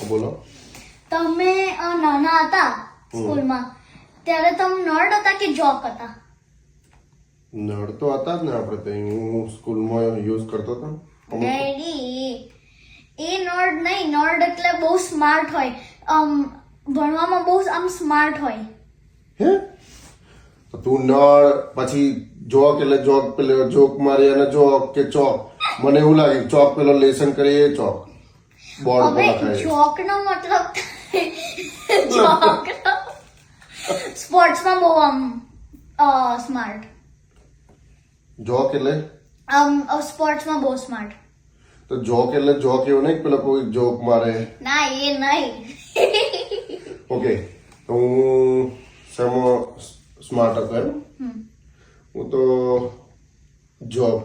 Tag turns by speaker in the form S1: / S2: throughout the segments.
S1: બોલો.
S2: તમે નાના હતા સ્કૂલમાં ત્યારે તમે નર્ડ હતા કે જોક હતા?
S1: નડ તો હતા જ ને આપણે તો. હું સ્કૂલમાં યુઝ કરતો હતો.
S2: ડેડી એ નર્ડ નહીં, નર્ડ એટલે બહુ સ્માર્ટ હોય, ભણવામાં બહુ આમ સ્માર્ટ હોય.
S1: હે તો તું નળ પછી જોક એટલે જોક પેલો જોક મારી અને જોક કે ચોક. મને એવું લાગે ચોક પેલો લેસન કરીએ એ ચોક બોર્ડ પર
S2: હવે
S1: લખાય.
S2: જોક નો મતલબ જોક સ્પોર્ટ્સમાં બહુ આમ સ્માર્ટ,
S1: જોક એટલે
S2: સ્પોર્ટ્સમાં બહુ સ્માર્ટ.
S1: તો જોક એટલે જોક એવું નહીં પેલો કોઈ જોક મારે.
S2: ના એ નહીં.
S1: ઓકે તો હું શેમાં સ્માર્ટ હતો એમ? હું તો જોબ.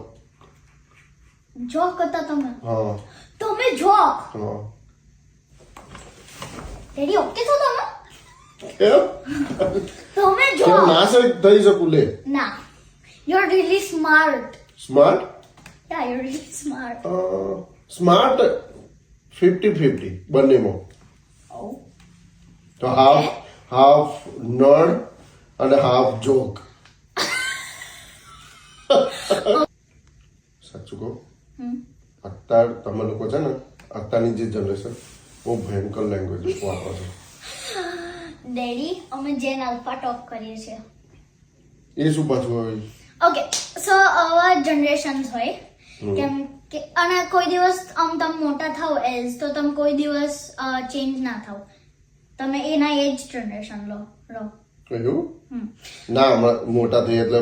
S2: જોક હતા તમે?
S1: હા
S2: તમે જોક?
S1: હા.
S2: ડેડી ઓકે છો તમે?
S1: કેમ
S2: તમે
S1: કેમ
S2: જોક?
S1: ના સર થઈ શકું લે.
S2: ના, you are really smart.
S1: Smart
S2: yeah you are really smart.
S1: Smart 50-50 બંનેમાં. તો હાફ નર્ડ અને હાફ જોક. સાચું કહું, અત્યારે તમે લોકો છે ને, અત્યારની જે જનરેશન બહુ ભયંકર લેંગ્વેજ વાપરો છો.
S2: ડેડી અમે જેન આલ્ફા ટોક કરીએ છીએ.
S1: એ શું પાછું હવે?
S2: ઓકે સો આવા જનરેશન્સ હોય કેમ કે, અને કોઈ દિવસ તમે મોટા થાવ એઝ તો તમે કોઈ દિવસ ચેન્જ ના થાવ, તમે એના એજ જનરેશન રહો.
S1: એવું ના, હમણાં મોટા થઈ એટલે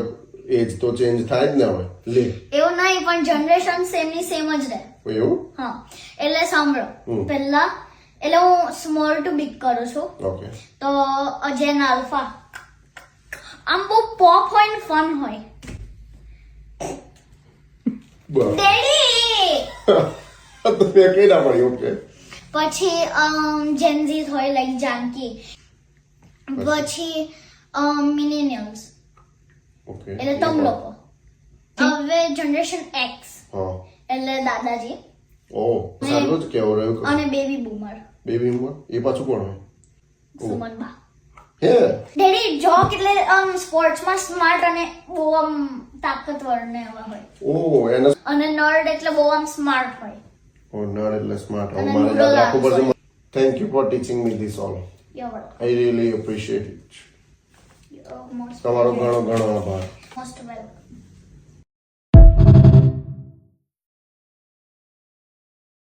S1: એજ તો ચેન્જ થાય જ ને હવે. લે
S2: એવું નહીં, પણ જનરેશન સેમ ની સેમ જ રહે.
S1: એવું?
S2: હા એટલે સાંભળો પહેલા, એટલે હું સ્મોલ ટુ બિગ કરું છું.
S1: ઓકે.
S2: તો જેન આલ્ફા આમ બહુ પોપ હોય ને ફન હોય.
S1: બરાબર.
S2: ડેડી
S1: તો મેં કઈ ના પડી. ઓકે.
S2: પછી જેનઝી હોય લાઈક જાનકી, પછી મિલેનિયલ્સ
S1: ઓકે.
S2: એટલે તમે લોકો. હવે જનરેશન એક્સ
S1: હા.
S2: એટલે દાદાજી
S1: ઓ સારું જ કેવું રહ્યું.
S2: અને બેબી બૂમર
S1: બેબી ઉંમર એ પાછું કોણ હોય?
S2: સુમનબા.
S1: હે
S2: ડેડી જોક એટલે સ્પોર્ટ્સમાં સ્માર્ટ અને બહુ આમ તાકતવર ને એવા હોય,
S1: ઓ એને
S2: અને નર્ડ એટલે બહુ આમ સ્માર્ટ હોય.
S1: ઓ નડ એટલે સ્માર્ટ.
S2: અને
S1: મારે યાદ રાખવું
S2: noodle
S1: પડશે. Thank you for teaching me this all.
S2: You're welcome.
S1: I really appreciate it.
S2: You're most
S1: તમારો ઘણો ઘણો આભાર.
S2: most welcome.